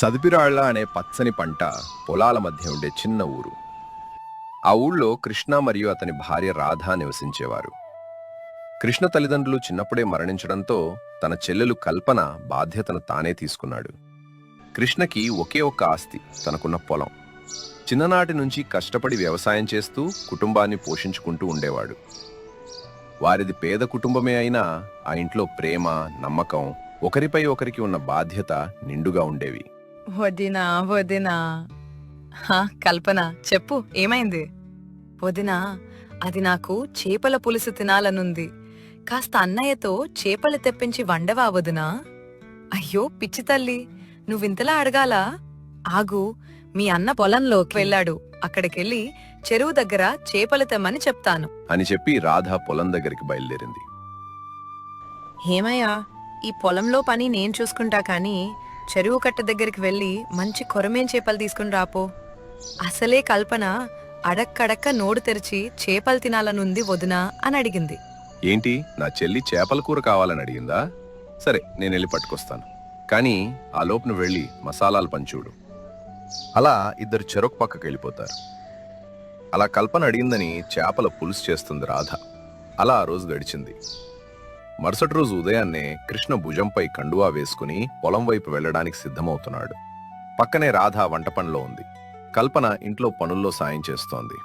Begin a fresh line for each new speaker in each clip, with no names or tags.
చదుపిరాళ్ల అనే పచ్చని పంట పొలాల మధ్య ఉండే చిన్న ఊరు. ఆ ఊళ్ళో కృష్ణ మరియు అతని భార్య రాధ నివసించేవారు. కృష్ణ తల్లిదండ్రులు చిన్నప్పుడే మరణించడంతో తన చెల్లెలు కల్పన బాధ్యతను తానే తీసుకున్నాడు. కృష్ణకి ఒకే ఒక్క ఆస్తి, తనకున్న పొలం. చిన్ననాటి నుంచి కష్టపడి వ్యవసాయం చేస్తూ కుటుంబాన్ని పోషించుకుంటూ ఉండేవాడు. వారిది పేద కుటుంబమే అయినా ఆ ఇంట్లో ప్రేమ, నమ్మకం, ఒకరిపై ఒకరికి ఉన్న బాధ్యత నిండుగా ఉండేవి.
వదినా వదినా కల్పన చెప్పు, ఏమైంది? వదినా, అది నాకు చేపల పులుసు తినాలనుంది. కాస్త అన్నయ్యతో చేపలు తెప్పించి వండవా వదినా? అయ్యో పిచ్చి తల్లి, నువ్వింతలా అడగాలా? ఆగు, మీ అన్న పొలంలోకి వెళ్ళాడు, అక్కడికెళ్ళి చెరువు దగ్గర చేపలు తెమ్మని చెప్తాను
అని చెప్పి రాధ పొలం దగ్గరికి బయలుదేరింది.
ఏమయ్యా, ఈ పొలంలో పని నేను చూసుకుంటా కానీ చెరువు కట్ట దగ్గరికి వెళ్ళి మంచి కొరమేం చేపలు తీసుకుని రాపో. అసలే కల్పన అడక్కడక్క నోడు తెరిచి చేపలు తినాలనుంది వదినా అని అడిగింది.
ఏంటి, నా చెల్లి చేపల కూర కావాలని అడిగిందా? సరే, నేను వెళ్ళి పట్టుకొస్తాను. కానీ ఆ లోపున వెళ్ళి మసాలాలు పంచూడు. అలా ఇద్దరు చెరొక పక్కకి వెళ్ళిపోతారు. అలా కల్పన అడిగిందని చేపల పులుసు చేస్తుంది రాధ. అలా ఆ రోజు గడిచింది. మరుసటి రోజు ఉదయాన్నే కృష్ణ భుజంపై కండువా వేసుకుని పొలం వైపు వెళ్లడానికి సిద్ధమవుతున్నాడు. పక్కనే రాధ వంట పనిలో ఉంది. కల్పన ఇంట్లో పనుల్లో సాయం చేస్తోంది.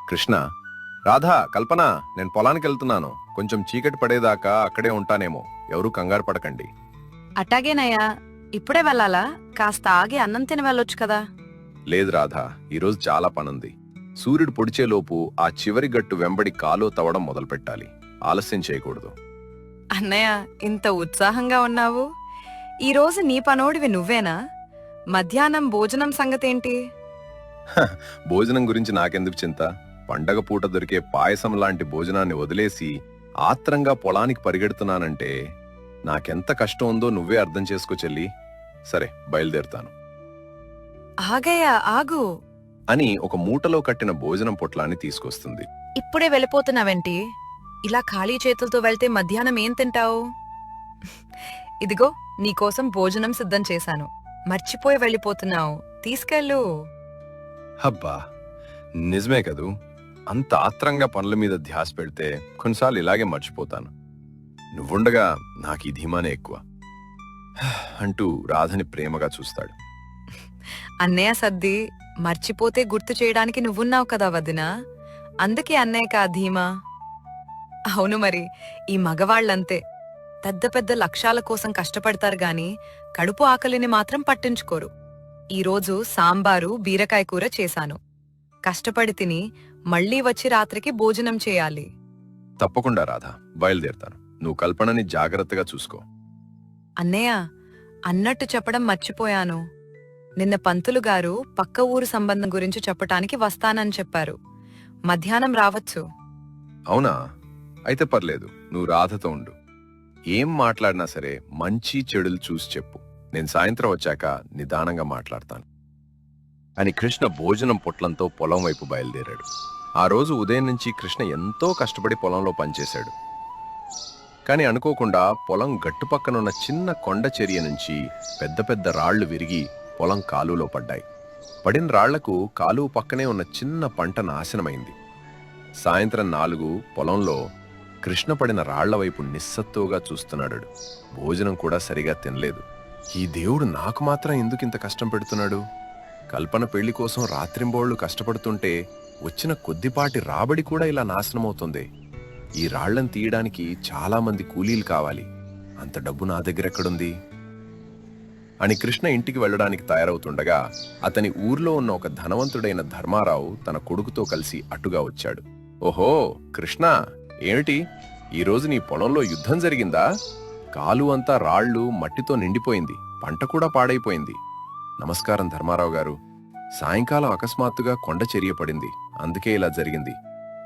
కృష్ణ, రాధా, కల్పన, నేను పొలానికి వెళ్తున్నాను. కొంచెం చీకటి పడేదాకా అక్కడే ఉంటానేమో, ఎవరూ కంగారు పడకండి.
అట్టాగేనయ్యా, ఇప్పుడే వెళ్ళాలా? కాస్త ఆగి అన్నం తిని వెళ్ళొచ్చు కదా.
లేదు రాధా, ఈరోజు చాలా పనుంది. సూర్యుడు పొడిచేలోపు ఆ చివరి గట్టు వెంబడి కాలు తవ్వడం మొదలుపెట్టాలి. ఆలస్యం చేయకూడదు.
అన్నయ్య, ఇంత ఉత్సాహంగా ఉన్నావు. ఈరోజు నీ పనోడివి నువ్వేనా? మధ్యాహ్నం భోజనం సంగతేంటి?
భోజనం గురించి నాకెందుకు చింత? పండగ పూట దొరికే పాయసం లాంటి భోజనాన్ని వదిలేసి ఆత్రంగా పొలానికి పరిగెడుతున్నానంటే నాకెంత కష్టం ఉందో నువ్వే అర్థం చేసుకో చెల్లి. సరే, బయలుదేరుతాను.
ఆగయ్యా, ఆగు
అని ఒక మూటలో కట్టిన భోజనం పొట్లాన్ని తీసుకొస్తుంది.
ఇప్పుడే వెళ్ళిపోతున్నావేంటి? ఇలా ఖాళీ చేతులతో వెళ్తే మధ్యాహ్నం ఏం తింటావు? ఇదిగో, నీకోసం భోజనం సిద్ధం చేశాను. మర్చిపోయి వెళ్ళిపోతున్నావు, తీసుకెళ్ళు.
హబ్బా, నిజమే కదూ. అంత ఆత్రంగా పనుల మీద ధ్యాస పెడితే కొన్నిసార్లు ఇలాగే మర్చిపోతాను. నువ్వుండగా నాకు ఈ ధీమానే ఎక్కువ అంటూ రాధని ప్రేమగా చూస్తాడు.
అన్నయ్య సర్ది, మర్చిపోతే గుర్తు చేయడానికి నువ్వున్నావు కదా వదినా, అందుకే అన్నయ్యకా ధీమా. అవును మరి, ఈ మగవాళ్లంతే. పెద్ద పెద్ద లక్ష్యాల కోసం కష్టపడతారు గాని కడుపు ఆకలిని మాత్రం పట్టించుకోరు. ఈరోజు సాంబారు బీరకాయ కూర చేశాను. కష్టపడి తిని మళ్లీ వచ్చి రాత్రికి భోజనం చేయాలి.
తప్పకుండా రాధా, బయలుదేరుతాను. నువ్వు కల్పనని జాగ్రత్తగా చూసుకో.
అన్నయ్య, అన్నట్టు చెప్పడం మర్చిపోయాను. నిన్న పంతులు గారు పక్క ఊరు సంబంధం గురించి చెప్పటానికి వస్తానని చెప్పారు. మధ్యాహ్నం రావచ్చు.
అవునా? అయితే పర్లేదు, నువ్వు రాధతో ఉండు. ఏం మాట్లాడినా సరే మంచి చెడులు చూసి చెప్పు. నేను సాయంత్రం వచ్చాక నిదానంగా మాట్లాడతాను అని కృష్ణ భోజనం పొట్లంతో పొలం వైపు బయలుదేరాడు. ఆ రోజు ఉదయం నుంచి కృష్ణ ఎంతో కష్టపడి పొలంలో పనిచేశాడు. కానీ అనుకోకుండా పొలం గట్టుపక్కనున్న చిన్న కొండ చర్య నుంచి పెద్ద పెద్ద రాళ్లు విరిగి పొలం కాలువలో పడ్డాయి. పడిన రాళ్లకు కాలువ పక్కనే ఉన్న చిన్న పంట నాశనమైంది. సాయంత్రం 4 పొలంలో కృష్ణ పడిన రాళ్ల వైపు నిస్సత్తుగా చూస్తున్నాడు. భోజనం కూడా సరిగా తినలేదు. ఈ దేవుడు నాకు మాత్రం ఎందుకింత కష్టం పెడుతున్నాడు? కల్పన పెళ్లి కోసం రాత్రింబోళ్లు కష్టపడుతుంటే వచ్చిన కొద్దిపాటి రాబడి కూడా ఇలా నాశనమవుతుంది. ఈ రాళ్లను తీయడానికి చాలా మంది కూలీలు కావాలి. అంత డబ్బు నా దగ్గరెక్కడుంది అని కృష్ణ ఇంటికి వెళ్లడానికి తయారవుతుండగా అతని ఊర్లో ఉన్న ఒక ధనవంతుడైన ధర్మారావు తన కొడుకుతో కలిసి అటుగా వచ్చాడు. ఓహో కృష్ణ, ఏమిటి ఈరోజు నీ పొలంలో యుద్ధం జరిగిందా? కాలు అంతా రాళ్లు మట్టితో నిండిపోయింది, పంట కూడా పాడైపోయింది. నమస్కారం ధర్మారావు గారు. సాయంకాలం అకస్మాత్తుగా కొండ చర్య పడింది, అందుకే ఇలా జరిగింది.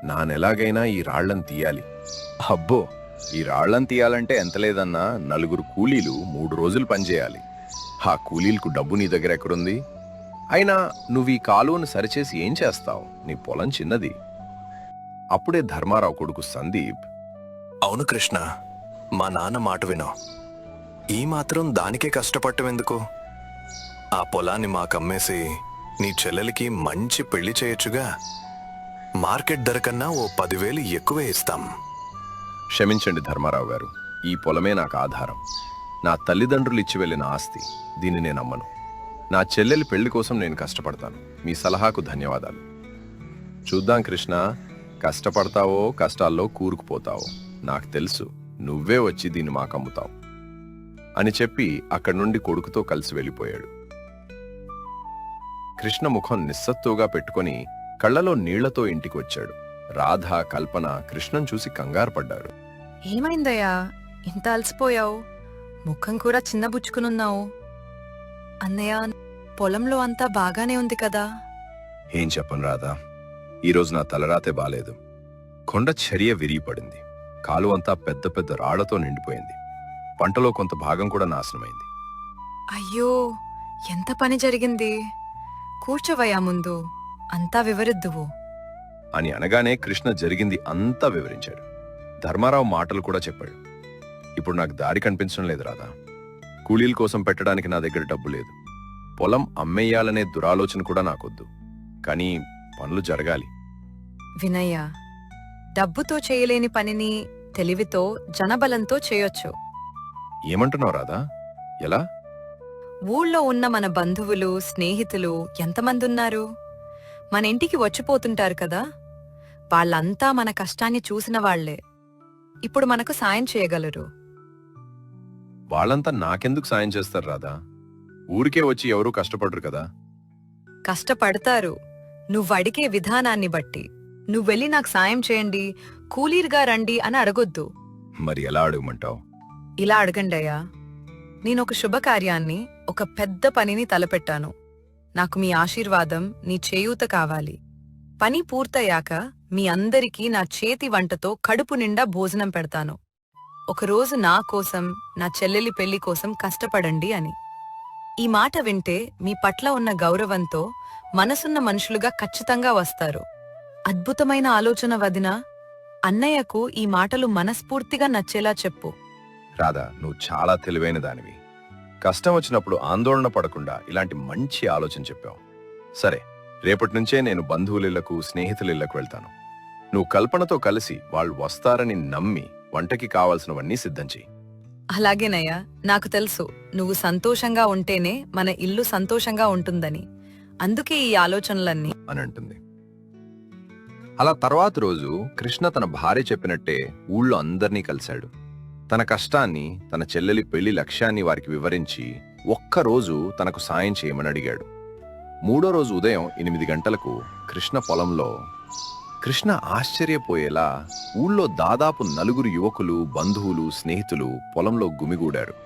నానెలాగైనా ఈ రాళ్లను తీయాలి. అబ్బో, ఈ రాళ్లను తీయాలంటే ఎంత లేదన్నా 4 కూలీలు 3 రోజులు పనిచేయాలి. ఆ కూలీలకు డబ్బు నీ దగ్గర ఎక్కడుంది? అయినా నువ్వు ఈ కాలువను సరిచేసి ఏం చేస్తావు? నీ పొలం చిన్నది. అప్పుడే ధర్మారావు కొడుకు సందీప్,
అవును కృష్ణ, మా నాన్న మాట వినో. ఈ మాత్రం దానికే కష్టపడటం ఎందుకు? ఆ పొలాన్ని మాకమ్మేసి నీ చెల్లెలికి మంచి పెళ్లి చేయొచ్చుగా. మార్కెట్ ధర కన్నా ఓ 10,000 ఎక్కువే ఇస్తాం.
క్షమించండి ధర్మారావు గారు, ఈ పొలమే నాకు ఆధారం. నా తల్లిదండ్రులు ఇచ్చి వెళ్ళిన ఆస్తి. దీన్ని నేను అమ్మను. నా చెల్లెలి పెళ్లి కోసం నేను కష్టపడతాను. మీ సలహాకు ధన్యవాదాలు. చూద్దాం కృష్ణ, కష్టపడతావో కష్టాల్లో కూరుకుపోతావో నాకు తెలుసు. నువ్వే వచ్చి దీన్ని మాకమ్ముతావు అని చెప్పి అక్కడి నుండి కొడుకుతో కలిసి వెళ్ళిపోయాడు. కృష్ణ ముఖం నిస్సత్తుగా పెట్టుకొని కళ్లలో నీళ్లతో ఇంటికి వచ్చాడు. రాధ, కల్పన కృష్ణను చూసి కంగారు పడ్డారు.
ఏమైందయ్యా, ఇంత అలసిపోయావు? ముఖం కూడా చిన్నబుచ్చుకునున్నావు. అన్నయ్య, పొలంలో అంతా బాగానే ఉంది కదా?
ఏం చెప్పను రాధా, ఈరోజు నా తలరాతే బాలేదు. కొండ చర్య విరిగిపడింది. కాలు అంతా పెద్ద పెద్ద రాళ్లతో నిండిపోయింది. పంటలో కొంత భాగం కూడా నాశనమైంది.
అయ్యో, ఎంత పని జరిగింది! కూర్చోవయ్యా ముందు, అంతా వివరిద్దువు
అని అనగానే కృష్ణ జరిగింది అంతా వివరించాడు. ధర్మారావు మాటలు కూడా చెప్పాడు. ఇప్పుడు నాకు దారి కనిపించడం లేదు రాధా. కూలీల కోసం పెట్టడానికి నా దగ్గర డబ్బు లేదు. పొలం అమ్మేయాలనే దురాలోచన కూడా నాకొద్దు. కానీ పనులు జరగాలి.
వినయ్య, డబ్బుతో చేయలేని పనిని తెలివితో, జనబలంతో చేయొచ్చు.
ఏమంటున్నావు రాధా? ఎలా?
ఊళ్ళో ఉన్న మన బంధువులు, స్నేహితులు ఎంతమంది ఉన్నారు? మన ఇంటికి వచ్చిపోతుంటారు కదా, వాళ్ళంతా మన కష్టాన్ని చూసిన వాళ్లే. ఇప్పుడు మనకు సాయం చేయగలరు.
వాళ్ళంతా నాకెందుకు సాయం చేస్తారు రాధా? ఊరికే వచ్చి ఎవరూ కష్టపడరు కదా.
కష్టపడతారు, నువ్వడిగే విధానాన్ని బట్టి. నువ్వెళ్ళి నాకు సాయం చేయండి, కూలీరుగా రండి అని అడగొద్దు.
మరి ఎలా అడగమంటావు?
ఇలా అడగండయ్యా. నేనొక శుభకార్యాన్ని, ఒక పెద్ద పనిని తలపెట్టాను. నాకు మీ ఆశీర్వాదం, నీ చేయూత కావాలి. పని పూర్తయ్యాక మీ అందరికీ నా చేతి వంటతో కడుపు నిండా భోజనం పెడతాను. ఒకరోజు నా కోసం, నా చెల్లెలి పెళ్లి కోసం కష్టపడండి అని. ఈ మాట వింటే మీ పట్ల ఉన్న గౌరవంతో మనసున్న మనుషులుగా ఖచ్చితంగా వస్తారు. అద్భుతమైన ఆలోచన వదినా. అన్నయ్యకు ఈ మాటలు మనస్ఫూర్తిగా నచ్చేలా చెప్పు.
రాధా, నువ్వు చాలా తెలివైన దానివి. కష్టం వచ్చినప్పుడు ఆందోళన పడకుండా ఇలాంటి మంచి ఆలోచన చెప్పావు. సరే, రేపటి నుంచే నేను బంధువులిళ్లకు, స్నేహితులిళ్లకు వెళ్తాను. నువ్వు కల్పనతో కలిసి వాళ్ళు వస్తారని నమ్మి వంటకి కావాల్సినవన్నీ సిద్ధం చెయ్యి.
అలాగేనయ్యా, నాకు తెలుసు నువ్వు సంతోషంగా ఉంటేనే మన ఇల్లు సంతోషంగా ఉంటుందని. అందుకే ఈ ఆలోచనలన్నీ
అని అంటుంది. అలా తర్వాత రోజు కృష్ణ తన భార్య చెప్పినట్టే ఊళ్ళో అందర్నీ కలిశాడు. తన కష్టాన్ని, తన చెల్లెలి పెళ్లి లక్ష్యాన్ని వారికి వివరించి ఒక్కరోజు తనకు సాయం చేయమని అడిగాడు. 3వ రోజు ఉదయం 8 గంటలకు కృష్ణ పొలంలో. కృష్ణ ఆశ్చర్యపోయేలా ఊళ్ళో దాదాపు 4 యువకులు, బంధువులు, స్నేహితులు పొలంలో గుమిగూడారు.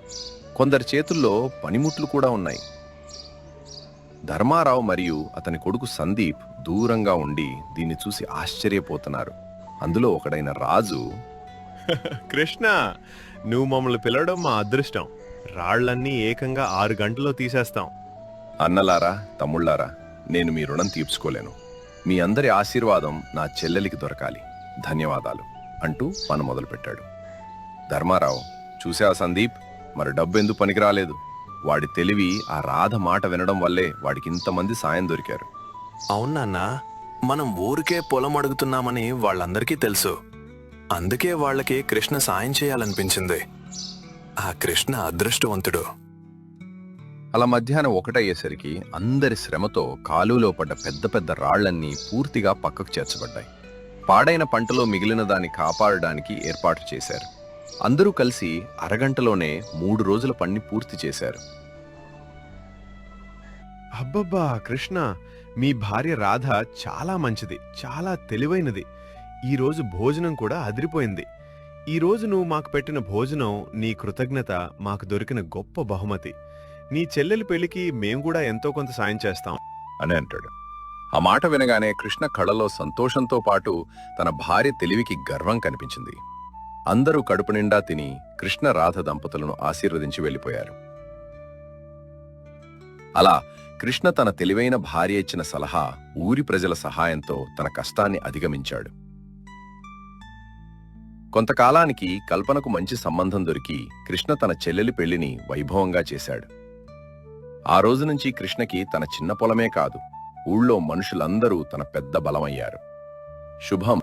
కొందరి చేతుల్లో పనిముట్లు కూడా ఉన్నాయి. ధర్మారావు మరియు అతని కొడుకు సందీప్ దూరంగా ఉండి దీన్ని చూసి ఆశ్చర్యపోతున్నారు. అందులో ఒకడైన రాజు,
కృష్ణ, నువ్వు మమ్మల్ని పిలవడం మా అదృష్టం. రాళ్లన్నీ ఏకంగా 6 గంటల్లో తీసేస్తాం.
అన్నలారా, తమ్ముళ్లారా, నేను మీ రుణం తీర్చుకోలేను. మీ అందరి ఆశీర్వాదం నా చెల్లెలికి దొరకాలి. ధన్యవాదాలు అంటూ పని మొదలుపెట్టాడు. ధర్మారావు, చూసా సందీప్, మరి డబ్బెందుకు పనికిరాలేదు? వాడి తెలివి ఆ రాధ మాట వినడం వల్లే వాడికి ఇంతమంది సాయం దొరికారు.
అవునన్నా, మనం ఊరికే పొలం అడుగుతున్నామని వాళ్ళందరికీ తెలుసు. అందుకే వాళ్ళకి కృష్ణ సాయం చేయాలనిపించింది. ఆ కృష్ణ అదృష్టవంతుడు.
అలా మధ్యాహ్నం 1 అయ్యేసరికి అందరి శ్రమతో కాలువలో పడ్డ పెద్ద పెద్ద రాళ్లన్నీ పూర్తిగా పక్కకు చేర్చబడ్డాయి. పాడైన పంటలో మిగిలిన దాన్ని కాపాడడానికి ఏర్పాటు చేశారు. అందరూ కలిసి అరగంటలోనే 3 రోజుల పని పూర్తి చేశారు.
అబ్బబ్బా కృష్ణ, మీ భార్య రాధ చాలా మంచిది, చాలా తెలివైనది. ఈరోజు భోజనం కూడా అదిరిపోయింది. ఈరోజు నువ్వు మాకు పెట్టిన భోజనం నీ కృతజ్ఞత, మాకు దొరికిన గొప్ప బహుమతి. నీ చెల్లెలి పెళ్లికి మేం కూడా ఎంతో కొంత సాయం చేస్తాం
అని అంటాడు. ఆ మాట వినగానే కృష్ణ కళ్ళలో సంతోషంతో పాటు తన భార్య తెలివికి గర్వం కనిపించింది. అందరూ కడుపు నిండా తిని కృష్ణ, రాధ దంపతులను ఆశీర్వదించి వెళ్లిపోయారు. అలా కృష్ణ తన తెలివైన భార్య ఇచ్చిన సలహా, ఊరి ప్రజల సహాయంతో తన కష్టాన్ని అధిగమించాడు. కొంతకాలానికి కల్పనకు మంచి సంబంధం దొరికి కృష్ణ తన చెల్లెలి పెళ్లిని వైభవంగా చేశాడు. ఆ రోజు నుంచి కృష్ణకి తన చిన్న పొలమే కాదు, ఊళ్ళో మనుషులందరూ తన పెద్ద బలమయ్యారు. శుభం.